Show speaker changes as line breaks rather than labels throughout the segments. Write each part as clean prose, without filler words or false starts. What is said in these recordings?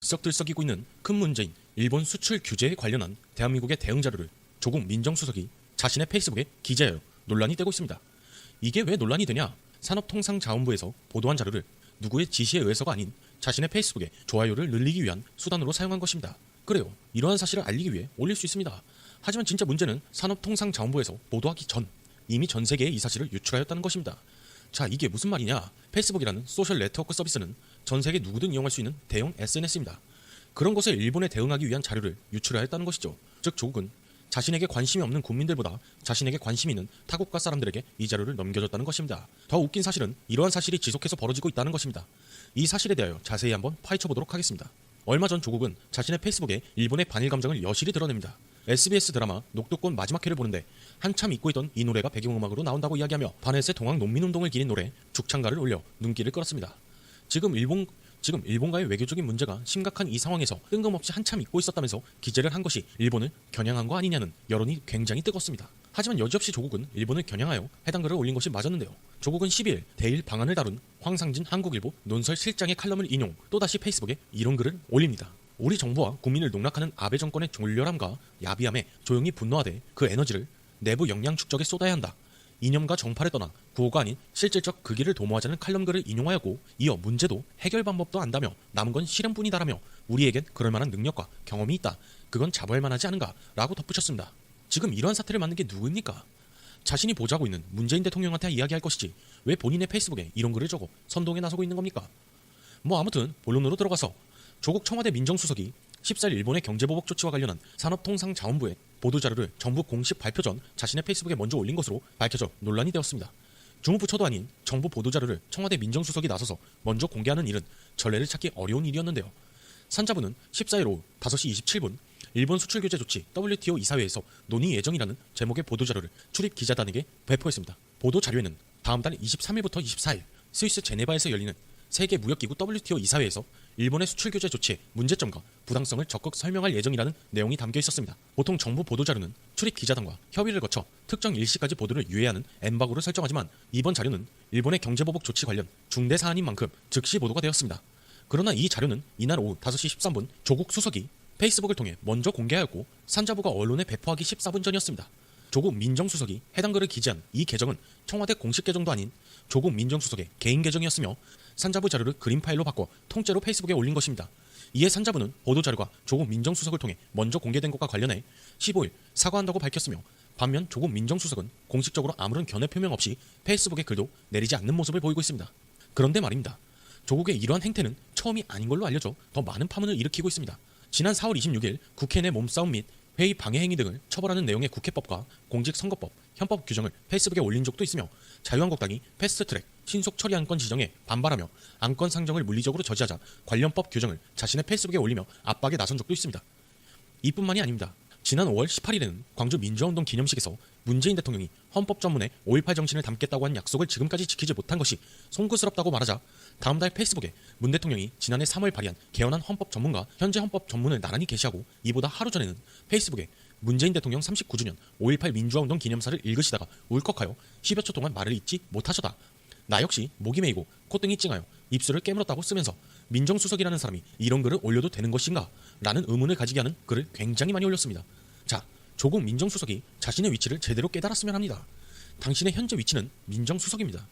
들썩들썩이고 있는 큰 문제인 일본 수출 규제에 관련한 대한민국의 대응 자료를 조국 민정수석이 자신의 페이스북에 기재하여 논란이 되고 있습니다. 이게 왜 논란이 되냐? 산업통상자원부에서 보도한 자료를 누구의 지시에 의해서가 아닌 자신의 페이스북에 좋아요를 늘리기 위한 수단으로 사용한 것입니다. 그래요. 이러한 사실을 알리기 위해 올릴 수 있습니다. 하지만 진짜 문제는 산업통상자원부에서 보도하기 전 이미 전 세계에 이 사실을 유출하였다는 것입니다. 자, 이게 무슨 말이냐? 페이스북이라는 소셜 네트워크 서비스는 전 세계 누구든 이용할 수 있는 대형 SNS입니다. 그런 곳에 일본에 대응하기 위한 자료를 유출하였다는 것이죠. 즉 조국은 자신에게 관심이 없는 국민들보다 자신에게 관심이 있는 타국가 사람들에게 이 자료를 넘겨줬다는 것입니다. 더 웃긴 사실은 이러한 사실이 지속해서 벌어지고 있다는 것입니다. 이 사실에 대하여 자세히 한번 파헤쳐보도록 하겠습니다. 얼마 전 조국은 자신의 페이스북에 일본의 반일 감정을 여실히 드러냅니다. SBS 드라마 녹두꽃 마지막 회를 보는데 한참 잊고 있던 이 노래가 배경음악으로 나온다고 이야기하며 바넷의 동학 농민운동을 기린 노래 죽창가를 올려 눈길을 끌었습니다. 지금 일본과의 외교적인 문제가 심각한 이 상황에서 뜬금없이 한참 잊고 있었다면서 기재를 한 것이 일본을 겨냥한 거 아니냐는 여론이 굉장히 뜨겁습니다. 하지만 여지없이 조국은 일본을 겨냥하여 해당 글을 올린 것이 맞았는데요. 조국은 12일 대일 방안을 다룬 황상진 한국일보 논설 실장의 칼럼을 인용, 또다시 페이스북에 이런 글을 올립니다. 우리 정부와 국민을 농락하는 아베 정권의 졸렬함과 야비함에 조용히 분노하되 그 에너지를 내부 역량 축적에 쏟아야 한다. 이념과 정파를 떠나 구호가 아닌 실질적 그 길을 도모하자는 칼럼글을 인용하였고, 이어 문제도 해결 방법도 안다며 남은 건 실현뿐이다라며 우리에겐 그럴 만한 능력과 경험이 있다. 그건 자부할 만하지 않은가? 라고 덧붙였습니다. 지금 이러한 사태를 만든 게 누구입니까? 자신이 보좌하고 있는 문재인 대통령한테 이야기할 것이지 왜 본인의 페이스북에 이런 글을 적어 선동에 나서고 있는 겁니까? 아무튼 본론으로 들어가서 조국 청와대 민정수석이 14일 일본의 경제보복 조치와 관련한 산업통상자원부의 보도자료를 정부 공식 발표 전 자신의 페이스북에 먼저 올린 것으로 밝혀져 논란이 되었습니다. 주무부처도 아닌 정부 보도자료를 청와대 민정수석이 나서서 먼저 공개하는 일은 전례를 찾기 어려운 일이었는데요. 산자부는 14일 오후 5시 27분 일본 수출규제 조치 WTO 이사회에서 논의 예정이라는 제목의 보도자료를 출입 기자단에게 배포했습니다. 보도자료에는 다음 달 23일부터 24일 스위스 제네바에서 열리는 세계무역기구 WTO 이사회에서 일본의 수출규제 조치의 문제점과 부당성을 적극 설명할 예정이라는 내용이 담겨 있었습니다. 보통 정부 보도자료는 출입 기자단과 협의를 거쳐 특정 일시까지 보도를 유예하는 엠바고를 설정하지만 이번 자료는 일본의 경제보복 조치 관련 중대 사안인 만큼 즉시 보도가 되었습니다. 그러나 이 자료는 이날 오후 5시 13분 조국 수석이 페이스북을 통해 먼저 공개하였고 산자부가 언론에 배포하기 14분 전이었습니다. 조국 민정수석이 해당 글을 기재한 이 계정은 청와대 공식 계정도 아닌 조국 민정수석의 개인 계정이었으며 산자부 자료를 그림 파일로 바꿔 통째로 페이스북에 올린 것입니다. 이에 산자부는 보도자료가 조국 민정수석을 통해 먼저 공개된 것과 관련해 15일 사과한다고 밝혔으며, 반면 조국 민정수석은 공식적으로 아무런 견해 표명 없이 페이스북에 글도 내리지 않는 모습을 보이고 있습니다. 그런데 말입니다. 조국의 이러한 행태는 처음이 아닌 걸로 알려져 더 많은 파문을 일으키고 있습니다. 지난 4월 26일 국회 내 몸싸움 및 회의 방해 행위 등을 처벌하는 내용의 국회법과 공직선거법, 현법 규정을 페이스북에 올린 적도 있으며, 자유한국당이 패스트트랙, 신속 처리 안건 지정에 반발하며 안건 상정을 물리적으로 저지하자 관련법 규정을 자신의 페이스북에 올리며 압박에 나선 적도 있습니다. 이뿐만이 아닙니다. 지난 5월 18일에는 광주 민주화운동 기념식에서 문재인 대통령이 헌법 전문에 5.18 정신을 담겠다고 한 약속을 지금까지 지키지 못한 것이 송구스럽다고 말하자 다음 달 페이스북에 문 대통령이 지난해 3월 발의한 개헌한 헌법 전문과 현재 헌법 전문을 나란히 게시하고, 이보다 하루 전에는 페이스북에 문재인 대통령 39주년 5.18 민주화운동 기념사를 읽으시다가 울컥하여 10여 초 동안 말을 잇지 못하셨다. 나 역시 목이 메이고 콧등이 찡하여 입술을 깨물었다고 쓰면서 민정수석이라는 사람이 이런 글을 올려도 되는 것인가? 라는 의문을 가지게 하는 글을 굉장히 많이 올렸습니다. 자, 조국 민정수석이 자신의 위치를 제대로 깨달았으면 합니다. 당신의 현재 위치는 민정수석입니다.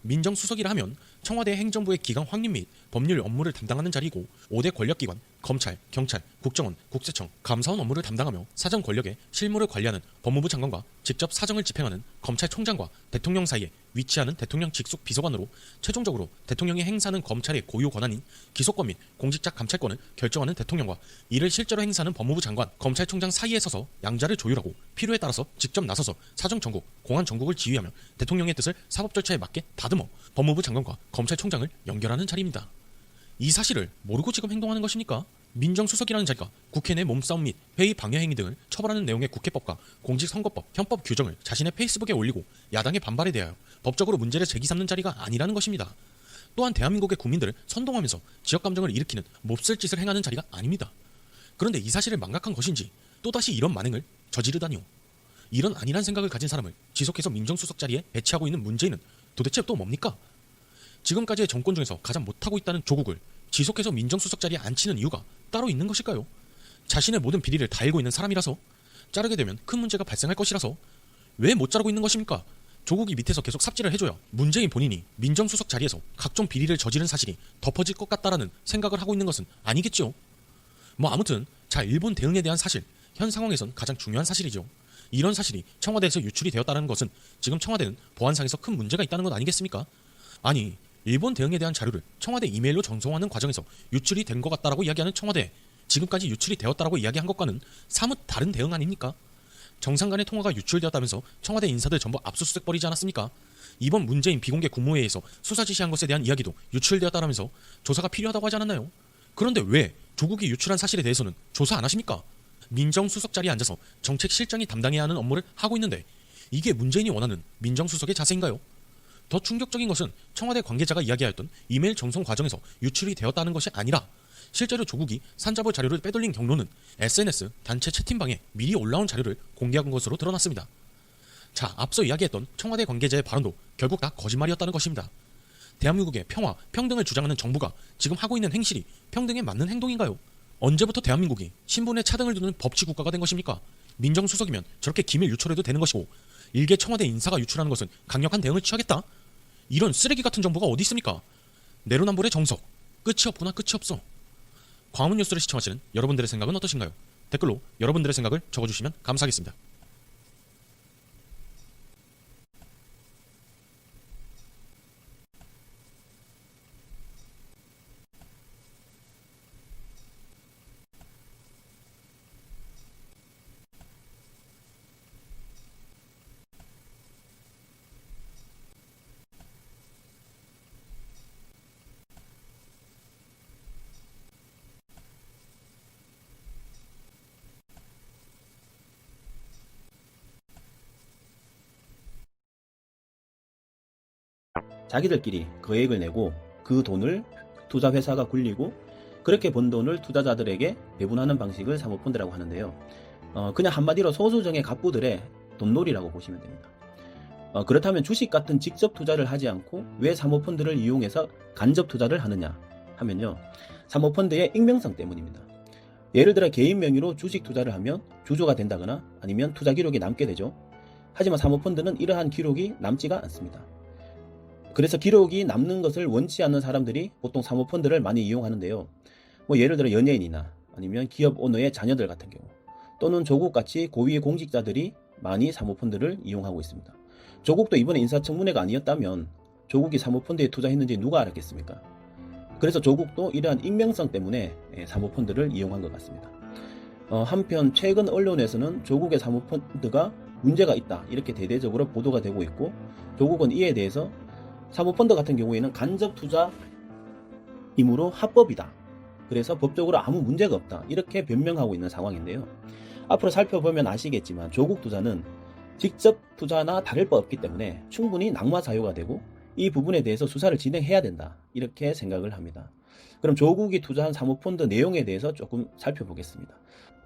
민정수석이라 하면 청와대 행정부의 기강 확립 및 법률 업무를 담당하는 자리이고, 5대 권력기관 검찰, 경찰, 국정원, 국세청, 감사원 업무를 담당하며 사정 권력의 실무를 관리하는 법무부 장관과 직접 사정을 집행하는 검찰총장과 대통령 사이에 위치하는 대통령 직속 비서관으로 최종적으로 대통령이 행사하는 검찰의 고유 권한인 기소권 및 공직자 감찰권을 결정하는 대통령과 이를 실제로 행사하는 법무부 장관, 검찰총장 사이에 서서 양자를 조율하고 필요에 따라서 직접 나서서 사정 전국, 공안 전국을 지휘하며 대통령의 뜻을 사법 절차에 맞게 다듬어 법무부 장관과 검찰총장을 연결하는 자리입니다. 이 사실을 모르고 지금 행동하는 것입니까? 민정수석이라는 자리가 국회 내 몸싸움 및 회의 방해 행위 등을 처벌하는 내용의 국회법과 공직선거법, 현법 규정을 자신의 페이스북에 올리고 야당의 반발에 대하여 법적으로 문제를 제기삼는 자리가 아니라는 것입니다. 또한 대한민국의 국민들을 선동하면서 지역감정을 일으키는 몹쓸 짓을 행하는 자리가 아닙니다. 그런데 이 사실을 망각한 것인지 또다시 이런 만행을 저지르다니요. 이런 아니란 생각을 가진 사람을 지속해서 민정수석 자리에 배치하고 있는 문재인은 도대체 또 뭡니까? 지금까지의 정권 중에서 가장 못하고 있다는 조국을 지속해서 민정수석 자리에 앉히는 이유가 따로 있는 것일까요? 자신의 모든 비리를 다 알고 있는 사람이라서, 자르게 되면 큰 문제가 발생할 것이라서 왜 못 자르고 있는 것입니까? 조국이 밑에서 계속 삽질을 해줘야 문재인 본인이 민정수석 자리에서 각종 비리를 저지른 사실이 덮어질 것 같다라는 생각을 하고 있는 것은 아니겠죠. 뭐 아무튼 자, 일본 대응에 대한 사실, 현 상황에선 가장 중요한 사실이죠. 이런 사실이 청와대에서 유출이 되었다는 것은 지금 청와대는 보안상에서 큰 문제가 있다는 것 아니겠습니까? 아니, 일본 대응에 대한 자료를 청와대 이메일로 전송하는 과정에서 유출이 된 것 같다라고 이야기하는 청와대, 지금까지 유출이 되었다라고 이야기한 것과는 사뭇 다른 대응 아닙니까? 정상 간의 통화가 유출되었다면서 청와대 인사들 전부 압수수색 벌이지 않았습니까? 이번 문재인 비공개 국무회의에서 수사 지시한 것에 대한 이야기도 유출되었다라면서 조사가 필요하다고 하지 않았나요? 그런데 왜 조국이 유출한 사실에 대해서는 조사 안 하십니까? 민정수석 자리에 앉아서 정책실장이 담당해야 하는 업무를 하고 있는데 이게 문재인이 원하는 민정수석의 자세인가요? 더 충격적인 것은 청와대 관계자가 이야기하였던 이메일 전송 과정에서 유출이 되었다는 것이 아니라 실제로 조국이 산자부 자료를 빼돌린 경로는 SNS 단체 채팅방에 미리 올라온 자료를 공개한 것으로 드러났습니다. 자, 앞서 이야기했던 청와대 관계자의 발언도 결국 다 거짓말이었다는 것입니다. 대한민국의 평화, 평등을 주장하는 정부가 지금 하고 있는 행실이 평등에 맞는 행동인가요? 언제부터 대한민국이 신분에 차등을 두는 법치 국가가 된 것입니까? 민정수석이면 저렇게 기밀 유출해도 되는 것이고 일개 청와대 인사가 유출하는 것은 강력한 대응을 취하겠다? 이런 쓰레기 같은 정부가 어디 있습니까? 내로남불의 정석, 끝이 없구나 끝이 없어. 광화문 뉴스를 시청하시는 여러분들의 생각은 어떠신가요? 댓글로 여러분들의 생각을 적어주시면 감사하겠습니다.
자기들끼리 거액을 내고 그 돈을 투자회사가 굴리고 그렇게 번 돈을 투자자들에게 배분하는 방식을 사모펀드라고 하는데요. 그냥 한마디로 소수정의 갑부들의 돈놀이라고 보시면 됩니다. 그렇다면 주식 같은 직접 투자를 하지 않고 왜 사모펀드를 이용해서 간접 투자를 하느냐 하면요. 사모펀드의 익명성 때문입니다. 예를 들어 개인 명의로 주식 투자를 하면 주주가 된다거나 아니면 투자 기록이 남게 되죠. 하지만 사모펀드는 이러한 기록이 남지가 않습니다. 그래서 기록이 남는 것을 원치 않는 사람들이 보통 사모펀드를 많이 이용하는데요. 예를 들어 연예인이나 아니면 기업 오너의 자녀들 같은 경우 또는 조국같이 고위 공직자들이 많이 사모펀드를 이용하고 있습니다. 조국도 이번에 인사청문회가 아니었다면 조국이 사모펀드에 투자했는지 누가 알았겠습니까? 그래서 조국도 이러한 익명성 때문에 사모펀드를 이용한 것 같습니다. 한편 최근 언론에서는 조국의 사모펀드가 문제가 있다 이렇게 대대적으로 보도가 되고 있고 조국은 이에 대해서 사모펀드 같은 경우에는 간접 투자이므로 합법이다. 그래서 법적으로 아무 문제가 없다. 이렇게 변명하고 있는 상황인데요. 앞으로 살펴보면 아시겠지만 조국 투자는 직접 투자나 다를 바 없기 때문에 충분히 낙마 사유가 되고 이 부분에 대해서 수사를 진행해야 된다. 이렇게 생각을 합니다. 그럼 조국이 투자한 사모펀드 내용에 대해서 조금 살펴보겠습니다.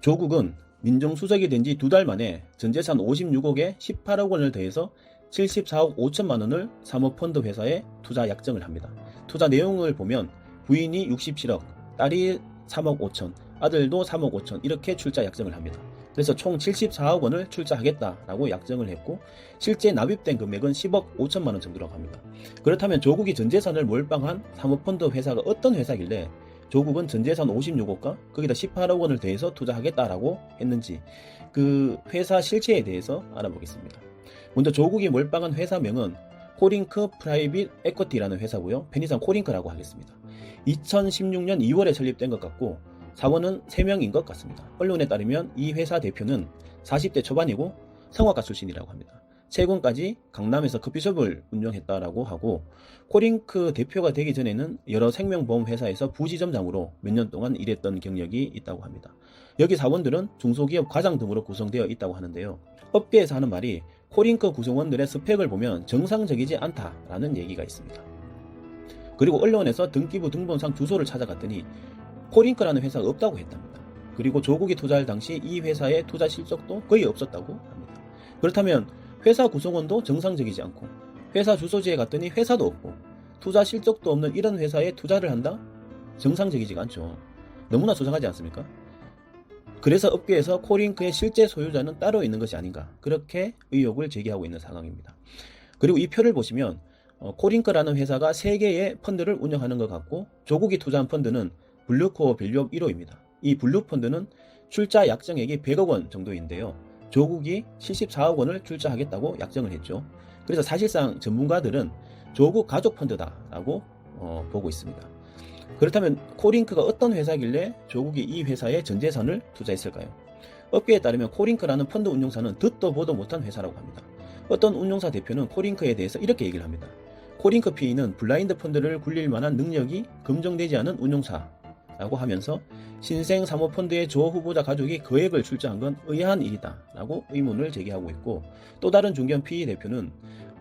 조국은 민정수석이 된 지 2달 만에 전재산 56억에 18억 원을 더해서 74억 5천만 원을 사모펀드 회사에 투자 약정을 합니다. 투자 내용을 보면 부인이 67억, 딸이 3억 5천, 아들도 3억 5천 이렇게 출자 약정을 합니다. 그래서 총 74억 원을 출자하겠다라고 약정을 했고 실제 납입된 금액은 10억 5천만 원 정도라고 합니다. 그렇다면 조국이 전재산을 몰빵한 사모펀드 회사가 어떤 회사길래 조국은 전재산 56억과 거기다 18억 원을 더해서 투자하겠다라고 했는지 그 회사 실체에 대해서 알아보겠습니다. 먼저 조국이 몰빵한 회사명은 코링크 프라이빗 에쿼티라는 회사고요. 편의상 코링크라고 하겠습니다. 2016년 2월에 설립된 것 같고 사원은 3명인 것 같습니다. 언론에 따르면 이 회사 대표는 40대 초반이고 성악가 출신이라고 합니다. 최근까지 강남에서 커피숍을 운영했다라고 하고 코링크 대표가 되기 전에는 여러 생명보험 회사에서 부지점장으로 몇 년 동안 일했던 경력이 있다고 합니다. 여기 사원들은 중소기업 과장 등으로 구성되어 있다고 하는데요. 업계에서 하는 말이 코링크 구성원들의 스펙을 보면 정상적이지 않다라는 얘기가 있습니다. 그리고 언론에서 등기부 등본상 주소를 찾아갔더니 코링크라는 회사가 없다고 했답니다. 그리고 조국이 투자할 당시 이 회사의 투자 실적도 거의 없었다고 합니다. 그렇다면 회사 구성원도 정상적이지 않고 회사 주소지에 갔더니 회사도 없고 투자 실적도 없는 이런 회사에 투자를 한다? 정상적이지가 않죠. 너무나 수상하지 않습니까? 그래서 업계에서 코링크의 실제 소유자는 따로 있는 것이 아닌가, 그렇게 의혹을 제기하고 있는 상황입니다. 그리고 이 표를 보시면 코링크라는 회사가 3개의 펀드를 운영하는 것 같고, 조국이 투자한 펀드는 블루코어 밸류업 1호입니다. 이 블루펀드는 출자 약정액이 100억 원 정도인데요. 조국이 74억 원을 출자하겠다고 약정을 했죠. 그래서 사실상 전문가들은 조국 가족 펀드다라고 보고 있습니다. 그렇다면 코링크가 어떤 회사길래 조국이 이 회사에 전 재산을 투자했을까요? 업계에 따르면 코링크라는 펀드 운용사는 듣도 보도 못한 회사라고 합니다. 어떤 운용사 대표는 코링크에 대해서 이렇게 얘기를 합니다. 코링크 PE는 블라인드 펀드를 굴릴 만한 능력이 검증되지 않은 운용사라고 하면서 신생 사모펀드의 조 후보자 가족이 거액을 출자한 건 의아한 일이다 라고 의문을 제기하고 있고, 또 다른 중견 PE 대표는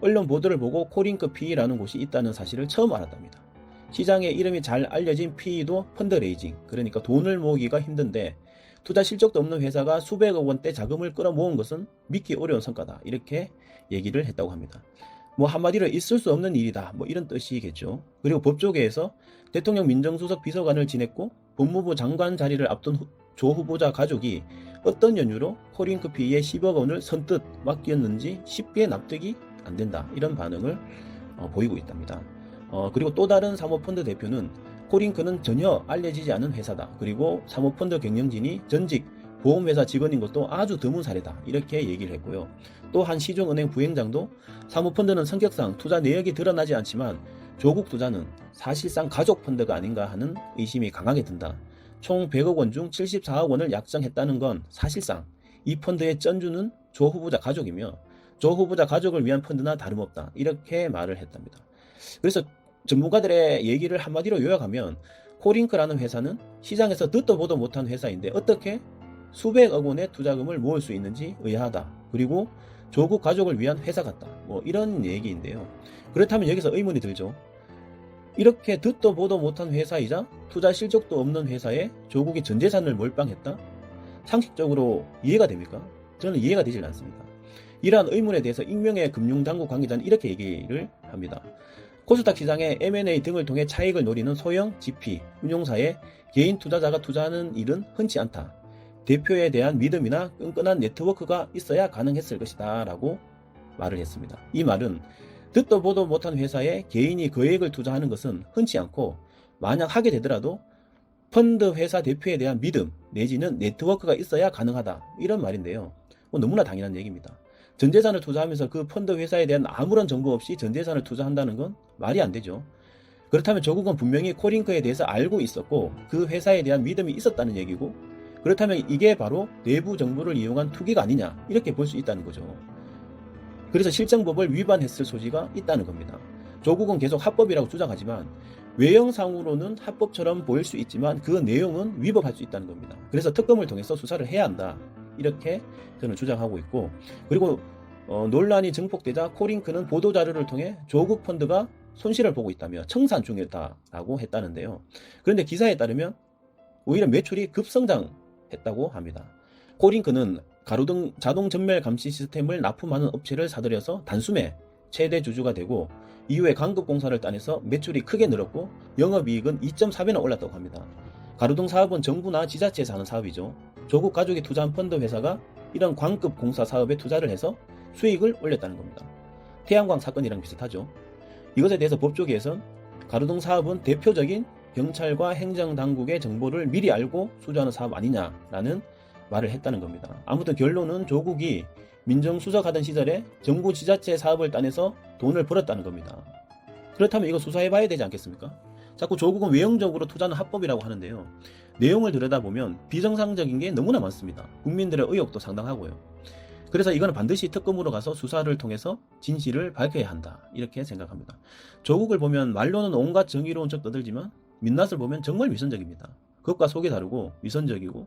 언론 보도를 보고 코링크 PE라는 곳이 있다는 사실을 처음 알았답니다. 시장에 이름이 잘 알려진 PE도 펀드 레이징, 그러니까 돈을 모으기가 힘든데 투자 실적도 없는 회사가 수백억 원대 자금을 끌어모은 것은 믿기 어려운 성과다, 이렇게 얘기를 했다고 합니다. 한마디로 있을 수 없는 일이다, 이런 뜻이겠죠. 그리고 법조계에서 대통령 민정수석 비서관을 지냈고 법무부 장관 자리를 앞둔 조 후보자 가족이 어떤 연유로 코링크 PE에 10억 원을 선뜻 맡겼는지 쉽게 납득이 안 된다, 이런 반응을 보이고 있답니다. 그리고 또 다른 사모펀드 대표는 코링크는 전혀 알려지지 않은 회사다, 그리고 사모펀드 경영진이 전직 보험회사 직원인 것도 아주 드문 사례다, 이렇게 얘기를 했고요. 또 한 시중은행 부행장도 사모펀드는 성격상 투자 내역이 드러나지 않지만 조국 투자는 사실상 가족 펀드가 아닌가 하는 의심이 강하게 든다. 총 100억 원 중 74억 원을 약정했다는 건 사실상 이 펀드의 쩐주는 조 후보자 가족이며 조 후보자 가족을 위한 펀드나 다름없다, 이렇게 말을 했답니다. 그래서 전문가들의 얘기를 한마디로 요약하면 코링크라는 회사는 시장에서 듣도 보도 못한 회사인데 어떻게 수백억 원의 투자금을 모을 수 있는지 의아하다. 그리고 조국 가족을 위한 회사 같다, 이런 얘기인데요. 그렇다면 여기서 의문이 들죠. 이렇게 듣도 보도 못한 회사이자 투자 실적도 없는 회사에 조국이 전 재산을 몰빵했다? 상식적으로 이해가 됩니까? 저는 이해가 되질 않습니다. 이러한 의문에 대해서 익명의 금융당국 관계자는 이렇게 얘기를 합니다. 코스닥 시장의 M&A 등을 통해 차익을 노리는 소형 GP 운용사에 개인 투자자가 투자하는 일은 흔치 않다. 대표에 대한 믿음이나 끈끈한 네트워크가 있어야 가능했을 것이다 라고 말을 했습니다. 이 말은 듣도 보도 못한 회사에 개인이 거액을 투자하는 것은 흔치 않고, 만약 하게 되더라도 펀드 회사 대표에 대한 믿음 내지는 네트워크가 있어야 가능하다, 이런 말인데요. 너무나 당연한 얘기입니다. 전재산을 투자하면서 그 펀드 회사에 대한 아무런 정보 없이 전재산을 투자한다는 건 말이 안 되죠. 그렇다면 조국은 분명히 코링크에 대해서 알고 있었고 그 회사에 대한 믿음이 있었다는 얘기고, 그렇다면 이게 바로 내부 정보를 이용한 투기가 아니냐, 이렇게 볼 수 있다는 거죠. 그래서 실정법을 위반했을 소지가 있다는 겁니다. 조국은 계속 합법이라고 주장하지만 외형상으로는 합법처럼 보일 수 있지만 그 내용은 위법할 수 있다는 겁니다. 그래서 특검을 통해서 수사를 해야 한다, 이렇게 저는 주장하고 있고, 그리고 논란이 증폭되자 코링크는 보도자료를 통해 조국 펀드가 손실을 보고 있다며 청산 중이다라고 했다는데요. 그런데 기사에 따르면 오히려 매출이 급성장했다고 합니다. 코링크는 가로등 자동 전멸 감시 시스템을 납품하는 업체를 사들여서 단숨에 최대 주주가 되고, 이후에 강급공사를 따내서 매출이 크게 늘었고 영업이익은 2.4배나 올랐다고 합니다. 가로등 사업은 정부나 지자체에서 하는 사업이죠. 조국 가족이 투자한 펀드 회사가 이런 광급공사 사업에 투자를 해서 수익을 올렸다는 겁니다. 태양광 사건이랑 비슷하죠. 이것에 대해서 법조계에선 가로등 사업은 대표적인 경찰과 행정당국의 정보를 미리 알고 수주하는 사업 아니냐라는 말을 했다는 겁니다. 아무튼 결론은 조국이 민정수석 하던 시절에 정부 지자체 사업을 따내서 돈을 벌었다는 겁니다. 그렇다면 이거 수사해봐야 되지 않겠습니까? 자꾸 조국은 외형적으로 투자는 합법이라고 하는데요. 내용을 들여다보면 비정상적인 게 너무나 많습니다. 국민들의 의혹도 상당하고요. 그래서 이거는 반드시 특검으로 가서 수사를 통해서 진실을 밝혀야 한다, 이렇게 생각합니다. 조국을 보면 말로는 온갖 정의로운 척 떠들지만 민낯을 보면 정말 위선적입니다. 겉과 속이 다르고 위선적이고